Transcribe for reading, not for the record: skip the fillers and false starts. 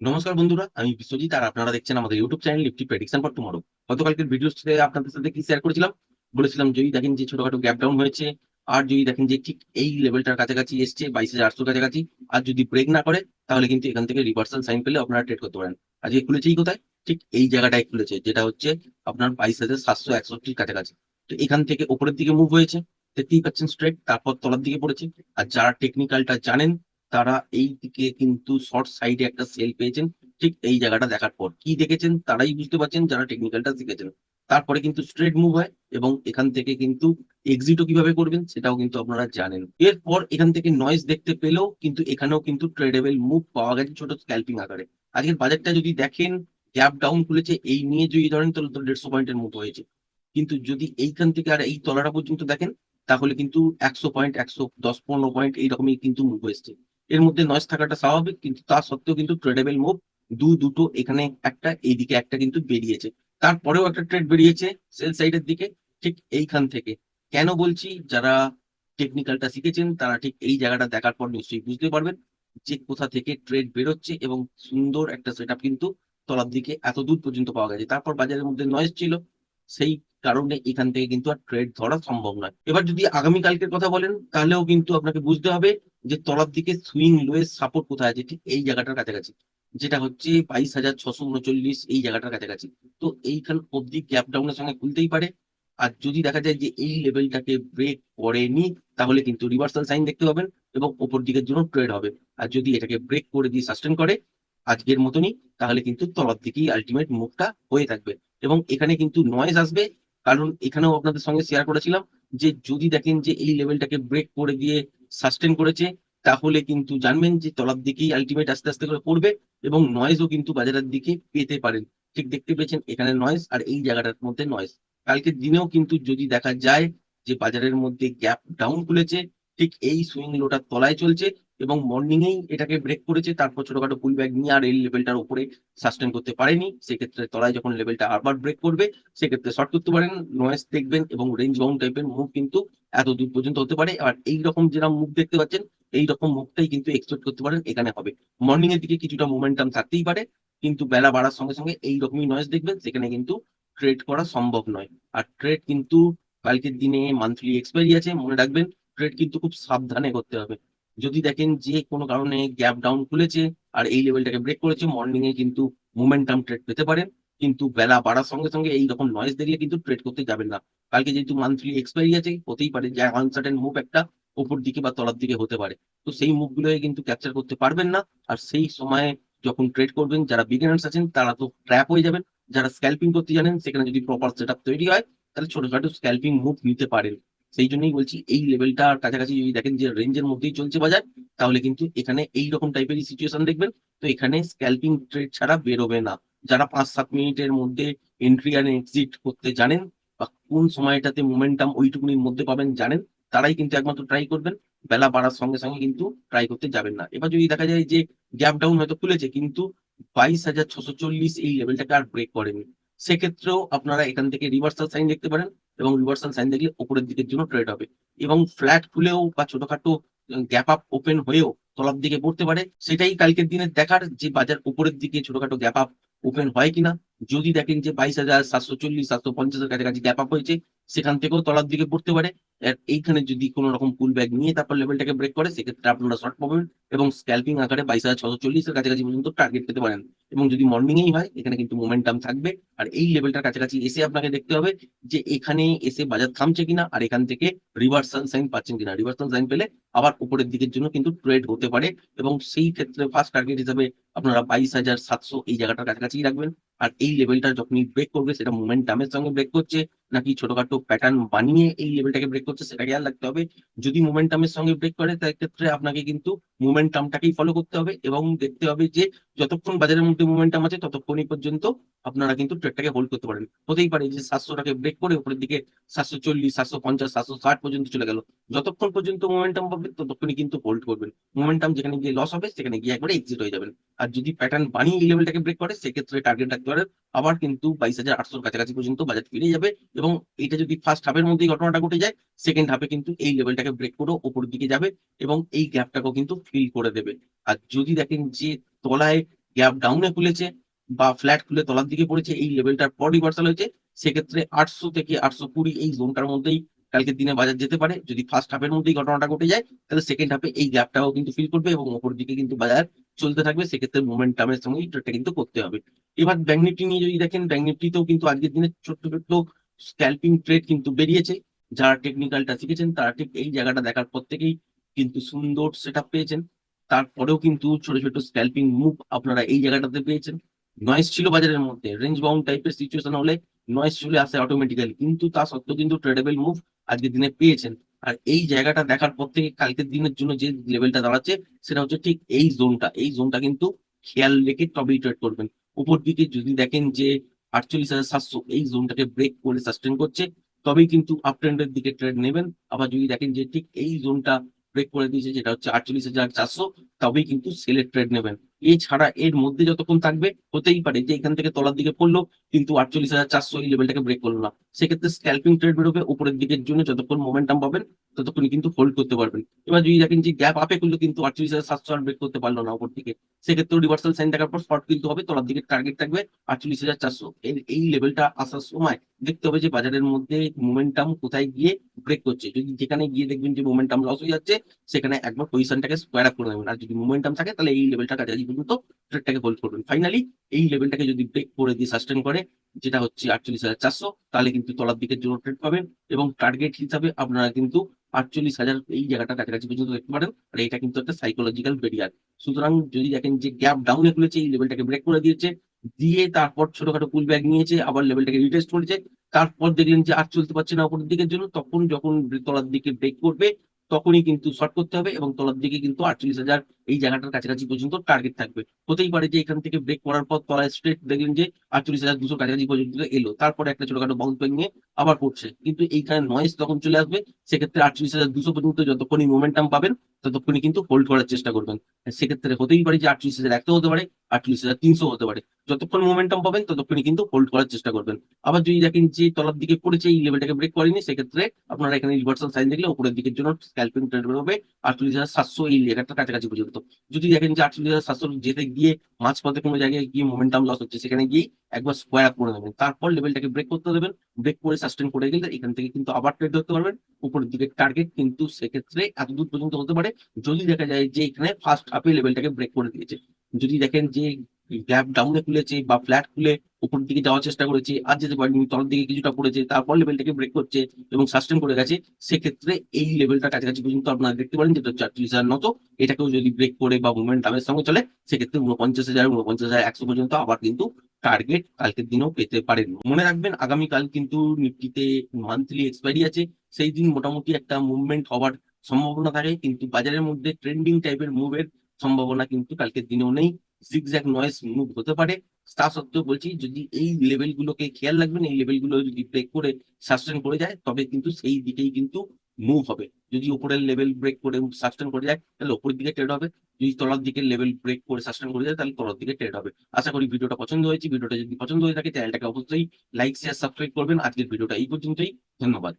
নমস্কার বন্ধুরা, আমি বিশ্বজিৎ আর আপনারা দেখছেন আমাদের YouTube channel Nifty prediction for tomorrow. গতকালকের ভিডিওতে আপনাদের সাথে কি শেয়ার করেছিলাম, বলেছিলাম যদি দেখেন যে ছোটখাটো গ্যাপ ডাউন হয়েছে, আর যদি দেখেন যে ঠিক এই লেভেলটার কাছাকাছি এসছে 22,800 কাছাকাছি, আর যদি ব্রেক না করে তাহলে কিন্তু এখান থেকে রিভার্সাল সাইন পেলে আপনারা ট্রেড করতে পারেন। আজকে খুলেছেই কোথায়? ঠিক এই জায়গাটায় খুলেছে, যেটা হচ্ছে আপনার 22,761 কাছাকাছি। তো এখান থেকে উপরের দিকে মুভ হয়েছে, দেখতেই পাচ্ছেন স্ট্রেট, তারপর তলার দিকে পড়েছে। আর যারা টেকনিক্যালটা জানেন তারা এই দিকে কিন্তু শর্ট সাইডে একটা সেল পেয়েছেন। ঠিক এই জায়গাটা দেখার পর কি দেখেছেন তারাই বুঝতে পারছেন যারা টেকনিক্যালটা শিখেছেন। তারপরে কিন্তু স্ট্রেট মুভ হয় এবং এখান থেকে কিন্তু এক্সিটও কিভাবে করবেন সেটাও কিন্তু আপনারা জানেন। এরপর এখান থেকে নয়েজ দেখতে পেলেও কিন্তু এখানেও কিন্তু ট্রেডেবল মুভ পাওয়া গেছে ছোট স্ক্যাল্পিং আকারে। আজকের বাজারটা যদি দেখেন, গ্যাপ ডাউন খুলেছে, এই নিয়ে যদি ধরেন তাহলে তো 150 পয়েন্টের মতো হয়েছে। কিন্তু যদি এইখান থেকে আর এই তলাটা পর্যন্ত দেখেন তাহলে কিন্তু 100 পয়েন্ট, 110-15 পয়েন্ট এইরকমই কিন্তু মুভ এসছে। এর মধ্যে নয়েজ থাকাটা স্বাভাবিক, কিন্তু তা সত্ত্বেও কিন্তু ট্রেডেবল মুভ দুটো এখানে একটা, এইদিকে একটা কিন্তু বেরিয়েছে। তারপরেও একটা ট্রেড বেরিয়েছে সেল সাইডের দিকে, ঠিক এইখান থেকে। কেন বলছি, যারা টেকনিক্যালটা শিখেছেন তারা ঠিক এই জায়গাটা দেখার পর নিশ্চয়ই বুঝতে পারবেন যে কোথা থেকে ট্রেড বেরোচ্ছে, এবং সুন্দর একটা সেটআপ কিন্তু তলার দিকে এত দূর পর্যন্ত পাওয়া গেছে। তারপর বাজারের মধ্যে নয়েজ ছিল, সেই কারণে এখান থেকে কিন্তু আর ট্রেড ধরা সম্ভব নয়। এবার যদি আগামী কালকের কথা বলেন তাহলেও কিন্তু আপনাকে বুঝতে হবে যে তলার দিকে সুইং লোয়ের সাপোর্ট কোথায় আছে, ঠিক এই জায়গাটার কাছাকাছি, যেটা হচ্ছে 22,639 এই জায়গাটার কাছাকাছি। তো এইখান অব্দি গ্যাপ ডাউনের সঙ্গে খুলতেই পারে। আর যদি দেখা যায় যে এই লেভেলটাকে ব্রেক করেনি তাহলে কিন্তু রিভার্সাল সাইন দেখতে পাবেন এবং ওপর দিকের জন্য ট্রেড হবে। আর যদি এটাকে ব্রেক করে দিয়ে সাস্টেন করে আজকের মতনই, তাহলে কিন্তু তলার দিকেই আলটিমেট মুভটা হয়ে থাকবে। এবং এখানে কিন্তু নয়েজ আসবে, কারণ এখানেও আপনাদের সঙ্গে শেয়ার করেছিলাম যে যদি দেখেন যে এই লেভেলটাকে ব্রেক করে দিয়ে সাস্টেন করেছে, তাহলে কিন্তু জানবেন যে তলার দিকেই আলটিমেট আস্তে আস্তে করে পড়বে, এবং নয়েজও কিন্তু বাজারের দিকে পেতে পারেন। ঠিক দেখতে পেয়েছেন এখানে নয়েজ আর এই জায়গাটার মধ্যে নয়েজ। কালকের দিনেও কিন্তু যদি দেখা যায় যে বাজারের মধ্যে গ্যাপ ডাউন খুলেছে, ঠিক এই সুইং লোটার তলায় চলছে, এবং মর্নিং এই এটাকে ব্রেক করেছে, তারপর ছোটখাটো পুল ব্যাক নিয়ে আর এই লেভেলটার উপরে সাস্টেন করতে পারেনি। সেক্ষেত্রে তলায় যখন লেভেলটা আবার ব্রেক করবে সেক্ষেত্রে শর্ট করতে পারেন। নয়েজ দেখবেন এবং রেঞ্জ বাউন্ড টাইপের মুভ কিন্তু এত দূর পর্যন্ত হতে পারে। আর এইরকম যেরকম মুভ দেখতে পাচ্ছেন, এইরকম মুভটাই কিন্তু এক্সপেক্ট করতে পারেন এখানে হবে। মর্নিং এর দিকে কিছুটা মোমেন্টাম থাকতেই পারে, কিন্তু বেলা বাড়ার সঙ্গে সঙ্গে এইরকমই নয়েজ দেখবেন, সেখানে কিন্তু ট্রেড করা সম্ভব নয়। আর ট্রেড কিন্তু কালকের দিনে মান্থলি এক্সপায়ারি আছে, মনে রাখবেন। ট্রেড কিন্তু খুব সাবধানে করতে হবে। যদি দেখেন যে কোনো কারণে গ্যাপ ডাউন খুলেছে আর এই লেভেলটাকে ব্রেক করেছে, মর্নিং এ কিন্তু মোমেন্টাম ট্রেড পেতে পারেন। কিন্তু বেলা বাড়ার সঙ্গে সঙ্গে এইরকম নয়েজ দেখলে কিন্তু ট্রেড করতে যাবেন না। কালকে যেহেতু মান্থলি এক্সপায়ারি আছে, হতেই পারে যে আনসার্টেন মুভ একটা উপর দিকে বা তলার দিকে হতে পারে। তো সেই মুভগুলোকে কিন্তু ক্যাপচার করতে পারবেন না। আর সেই সময়ে যখন ট্রেড করবেন, যারা বিগিনার্স আছেন তারা তো ট্র্যাপ হয়ে যাবেন। যারা স্ক্যাল্পিং করতে জানেন সেখানে যদি প্রপার সেটআপ তৈরি হয় তাহলে ছোটখাটো স্ক্যাল্পিং মুভ নিতে পারেন। সেই জন্যই বলছি এই লেভেলটার কাছাকাছি যদি দেখেন যে রেঞ্জের মধ্যেই চলছে বাজার, তাহলে কিন্তু এখানে এইরকম টাইপেরই সিচুয়েশন দেখবেন। তো এখানে স্ক্যাল্পিং ট্রেড ছাড়া বেরোবে না। যারা 5-7 মিনিটের মধ্যে এন্ট্রি আর এক্সিট করতে জানেন, বা কোন সময়টাতে মোমেন্টাম ওইটুকুনির মধ্যে পাবেন জানেন, তারাই কিন্তু একমাত্র ট্রাই করবেন। বেলা বাড়ার সঙ্গে সঙ্গে কিন্তু ট্রাই করতে যাবেন না। এবার যদি দেখা যায় যে গ্যাপ ডাউন হয়তো খুলেছে কিন্তু 22,640 এই লেভেলটাকে আর ব্রেক করেনি, সেক্ষেত্রেও আপনারা এখান থেকে রিভার্সাল সাইন দেখতে পারেন। এবং রিভার্সাল সাইন দেখলে উপরের দিকের জন্য ট্রেড হবে। এবং ফ্ল্যাট খুলেও বা ছোটখাটো গ্যাপ আপ ওপেন হয়েও তলার দিকে পড়তে পারে। সেটাই কালকের দিনে দেখার যে বাজার উপরের দিকে ছোটখাটো গ্যাপ আপ ওপেন হয় কিনা। যদি দেখেন যে 22,740-750 এর কাছাকাছি গ্যাপ আপ হয়েছে, সেখান থেকেও তলার দিকে পড়তে পারে। আর এইখানে যদি কোন রকম পুল ব্যাক নিয়ে তারপর লেভেলটাকে ব্রেক করে, সেক্ষেত্রে আপনারা শর্ট পাবেন এবং স্ক্যাল্পিং আকারে 22,640 এর কাছাকাছি পর্যন্ত টার্গেট পেতে পারেন। এবং যদি মর্নিং এই হয় এখানে কিন্তু মোমেন্টাম থাকবে। আর এই লেভেলটার কাছাকাছি এসে আপনাকে দেখতে হবে যে এখানে এসে বাজার থামছে কিনা, আর এখান থেকে রিভার্সাল সাইন পাচ্ছেন কিনা। রিভার্সাল সাইন পেলে আবার উপরের দিকের জন্য কিন্তু ট্রেড হতে পারে। এবং সেই ক্ষেত্রে ফার্স্ট টার্গেট হিসাবে আপনারা 22,700 এই জায়গাটার কাছাকাছি রাখবেন। আর এই লেভেলটা যখনই ব্রেক করবে সেটা মোমেন্টামের সঙ্গে ব্রেক করছে নাকি ছোটখাটো প্যাটার্ন বানিয়ে এই লেভেলটাকে ব্রেক করছে সেটা খেয়াল রাখতে হবে। যদি মোমেন্টামের সঙ্গে ব্রেক করে তার ক্ষেত্রে আপনাকে কিন্তু মোমেন্টামটাকেই ফলো করতে হবে এবং দেখতে হবে যে যতক্ষণ বাজারের মধ্যে মোমেন্টাম আছে ততক্ষণই পর্যন্ত আপনারা কিন্তু ট্রেডটাকে হোল্ড করতে পারেন। হতেই পারে যে 700টাকে ব্রেক করে উপরের দিকে 740, 750, 760 পর্যন্ত চলে গেল। যতক্ষণ পর্যন্ত মোমেন্টাম পাবেন ততক্ষণই কিন্তু হোল্ড করবেন। মোমেন্টাম যেখানে গিয়ে লস হবে সেখানে গিয়ে একবারে এক্সিট হয়ে যাবেন। আর যদি প্যাটার্ন বানিয়ে এই লেভেলটাকে ব্রেক করে সেক্ষেত্রে টার্গেট রাখতে পারেন আবার কিন্তু 22,800 কাছাকাছি পর্যন্ত বাজার ফিরে যাবে। এবং এটা যদি ফার্স্ট হাফের মধ্যেই ঘটনাটা ঘটে যায়, সেকেন্ড হাফে কিন্তু এই লেভেলটাকে ব্রেক করেও উপরের দিকে যাবে এবং এই গ্যাপটাকেও কিন্তু ফিল করে দেবে। আর যদি দেখেন যে তলায় গ্যাপ ডাউনে খুলেছে বা ফ্ল্যাট খুলে তলার দিকে পড়েছে, এই লেভেলটার পর রিভার্সাল হয়েছে, সেক্ষেত্রে 800 থেকে 820 এই জোনটার মধ্যেই কালকের দিনে বাজার যেতে পারে। যদি ফার্স্ট হাফের মধ্যেই ঘটনাটা ঘটে যায়, তাহলে সেকেন্ড হাফে এই গ্যাপটাও কিন্তু ফিল করবে এবং উপর দিকে কিন্তু বাজার চলতে থাকবে। সেক্ষেত্রে মোমেন্টামের সঙ্গে এই ট্রেডটা কিন্তু করতে হবে। এবার ব্যাংক নিফটি নিয়ে যদি দেখেন, ব্যাংক নিফটিতেও কিন্তু আজকের দিনে ছোট্ট ছোট্ট স্ক্যালপিং ট্রেড কিন্তু বেরিয়েছে। যারা টেকনিক্যালটা শিখেছেন তারা ঠিক এই জায়গাটা দেখার পর থেকেই কিন্তু সুন্দর সেটআপ পেয়েছেন। তারপরেও কিন্তু ছোট ছোট স্ক্যালপিং মুভ আপনারা এই জায়গাটাতে পেয়েছেন। নয়েজ ছিল বাজারের মধ্যে, রেঞ্জ বাউন্ড টাইপের সিচুয়েশন হলে নয়েজ চলে আসে অটোমেটিক্যালি, কিন্তু তা সত্ত্বেও কিন্তু ট্রেডেবল মুভ আজকের দিনে পেয়েছেন। আর এই জায়গাটা দেখার পর থেকে কালকের দিনের জন্য যে লেভেলটা দাঁড়াচ্ছে, সেটা হচ্ছে ঠিক এই জোনটা। এই জোনটা কিন্তু খেয়াল রেখে তবেই ট্রেড করবেন। উপর দিকে যদি দেখেন যে 48,700 এই জোনটাকে ব্রেক করে সাস্টেন করছে, তবেই কিন্তু আপ ট্রেন্ডের দিকে ট্রেড নেবেন। আবার যদি দেখেন যে ঠিক এই জোনটা ব্রেক করে দিয়েছে, যেটা হচ্ছে 48,400, তবেই কিন্তু সেলের ট্রেড নেবেন। এছাড়া এর মধ্যে যতক্ষণ থাকবে, হতেই পারে যে এখান থেকে তলার দিকে পড়লো কিন্তু 48,400 এই লেভেলটাকে ব্রেক করলো না। সেক্ষেত্রে স্ক্যালপিং ট্রেড বেরোবে উপরের দিকের জন্য, যতক্ষণ মোমেন্টাম পাবেন ততক্ষণই কিন্তু হোল্ড করতে পারবেন। এবার যদি দেখেন যে গ্যাপ আপে করলো কিন্তু 48,700 আর ব্রেক করতে পারলো না উপর দিকে, সেক্ষেত্রে রিভার্সাল সাইন দেখার পর শর্ট কিন্তু হবে, তলার দিকে টার্গেট থাকবে 48,400। এই লেভেলটা আসার সময় দেখতে হবে যে বাজারের মধ্যে মোমেন্টাম কোথায় গিয়ে ব্রেক করছে। যদি যেখানে গিয়ে দেখবেন যে মোমেন্টাম লস হয়ে যাচ্ছে, সেখানে একবার পজিশনটাকে স্কোয়ার আপ করে নেবেন। আর যদি মোমেন্টাম থাকে, তাহলে এই লেভেলটা কাছাকাছি পর্যন্ত ট্রেডটাকে হোল্ড করবেন। ফাইনালি এই লেভেলটাকে যদি ব্রেক করে দিয়ে সাস্টেন করে, যেটা হচ্ছে 48,400, তাহলে কিন্তু তলার দিকের জন্য ট্রেড পাবেন এবং টার্গেট হিসাবে আপনারা কিন্তু 48,000 এই জায়গাটা কাছাকাছি পর্যন্ত দেখতে পারেন। আর এটা কিন্তু একটা সাইকোলজিক্যাল ব্যারিয়ার। সুতরাং যদি দেখেন যে গ্যাপ ডাউনে খুলেছে, এই লেভেলটাকে ব্রেক করে দিয়েছে, দিয়ে তারপর ছোটখাটো পুল ব্যাক নিয়েছে, আবার লেভেলটাকে রিটেস্ট করেছে, তারপর দেখলেন যে আর চলতে পারছে না উপরের দিকের জন্য, তখন যখন তলার দিকে ব্রেক করবে, তখনই কিন্তু শর্ট করতে হবে এবং তলার দিকে কিন্তু 48,000 এই জায়গাটার কাছাকাছি পর্যন্ত টার্গেট থাকবে। হতেই পারে যে এখান থেকে ব্রেক করার পর তলায় স্ট্রেট দেখলেন যে 48,200 কাছাকাছি পর্যন্ত এলো, তারপরে একটা ছোটখাটো বাউন্স ব্যাক নিয়ে আবার পড়ছে, কিন্তু এইখানে নয়েজ তখন চলে আসবে। সেক্ষেত্রে 48,200 পর্যন্ত যতক্ষণই মোমেন্টাম পাবেন, ততক্ষণই কিন্তু হোল্ড করার চেষ্টা করবেন। সেক্ষেত্রে হতেই পারে যে 48,100 হতে পারে, 48,300 হতে পারে। যতক্ষণ মোমেন্টাম পাবেন ততক্ষণই কিন্তু হোল্ড করার চেষ্টা করবেন। আবার যদি দেখেন যে তলার দিকে পড়েছে, এই লেভেলটাকে ব্রেক করেনি, সেক্ষেত্রে আপনারা এখানে রিভার্সাল সাইন দেখলে উপরের দিকের জন্য স্ক্যালপিং ট্রেড হবে 48,700 এই লেভেলটার কাছাকাছি পর্যন্ত। যদি দেখেন যে 48,700 যেতে গিয়ে মাঝপথে কোনো জায়গায় গিয়ে মোমেন্টাম লস হচ্ছে, সেখানে গিয়ে একবার স্কোয়ার আপ করে নেবেন, তারপর লেভেলটাকে ব্রেক করতে দেবেন। ব্রেক করে সাস্টেন করে গেলে এখান থেকে কিন্তু আবার ট্রেড ধরতে পারবেন। উপরের দিকে টার্গেট কিন্তু সেক্ষেত্রে এত দূর পর্যন্ত হতে পারে, যদি দেখা যায় যে এখানে ফার্স্ট হাফে লেভেলটাকে ব্রেক করে দিয়েছে। যদি দেখেন যে গ্যাপ ডাউনে খুলেছে বা ফ্ল্যাট খুলে উপর দিকে যাওয়ার চেষ্টা করেছে, আর যেতে পারেনি, তলার দিকে কিছুটা পড়েছে, তারপর লেভেলটাকে ব্রেক করছে এবং সাস্টেন করে গেছে, সেক্ষেত্রে এই লেভেলটা কাছাকাছি পর্যন্ত আপনারা দেখতে পারেন, যেটা হচ্ছে 48,900। এটাকেও যদি ব্রেক করে বা মুভমেন্ট দামের সঙ্গে চলে, সেক্ষেত্রে 49,000, 49,100 পর্যন্ত আবার কিন্তু টার্গেট কালকের দিনেও পেতে পারেন। মনে রাখবেন, আগামীকাল কিন্তু নিফটিতে মান্থলি এক্সপায়ারি আছে। সেই দিন মোটামুটি একটা মুভমেন্ট হওয়ার সম্ভাবনা থাকে, কিন্তু বাজারের মধ্যে ট্রেন্ডিং টাইপের মুভের সম্ভাবনা কিন্তু কালকের দিনেও নেই। জিগজ্যাগ নয়েজ মুভ হতে পারে। তা সত্ত্বেও বলছি, যদি এই লেভেল গুলোকে খেয়াল রাখবেন, এই লেভেল গুলো যদি ব্রেক করে সাস্টেন করে যায়, তবে কিন্তু সেই দিকেই কিন্তু মুভ হবে। যদি উপরের লেভেল ব্রেক করে সাস্টেন করে যায়, তাহলে উপরের দিকে ট্রেড হবে। যদি তলার দিকে লেভেল ব্রেক করে সাস্টেন করে যায়, তাহলে তলার দিকে ট্রেড হবে। আশা করি ভিডিওটা পছন্দ হয়েছে। ভিডিওটা যদি পছন্দ হয়ে থাকে, চ্যানেলটাকে অবশ্যই লাইক, শেয়ার, সাবস্ক্রাইব করবেন। আজকের ভিডিওটা এই পর্যন্তই। ধন্যবাদ।